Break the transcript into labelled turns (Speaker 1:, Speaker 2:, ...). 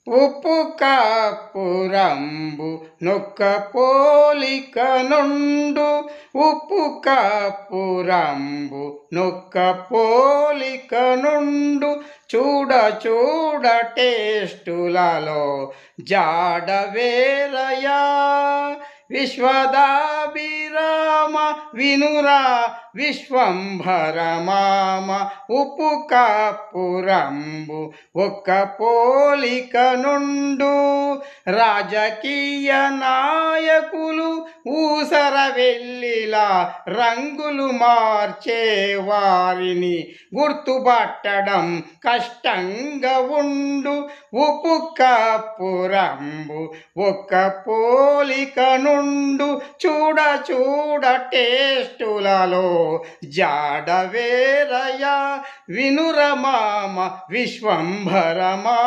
Speaker 1: ఉప్పు కాపురంబు నొక్క పోలిక నుండు. ఉప్పు కాపురంబు నొక్క పోలిక నుండు. చూడ చూడ టేస్టులలో జాడ వేరయా. విశ్వదాభిరామ వినురా విశ్వంభరమామ. ఉప్పు కాపురంబు ఒక్క పోలిక నుండు. రాజకీయ నాయకులు ఊసర వెల్లిలా రంగులు మార్చే వారిని గుర్తుపట్టడం కష్టంగా ఉండు. ఉప్పు కాపురంబు ఒక్క పోలిక నుండు. చూడ చూడ టేస్టులలో జాడ వేరయా. వినురమామ విశ్వంభరమా.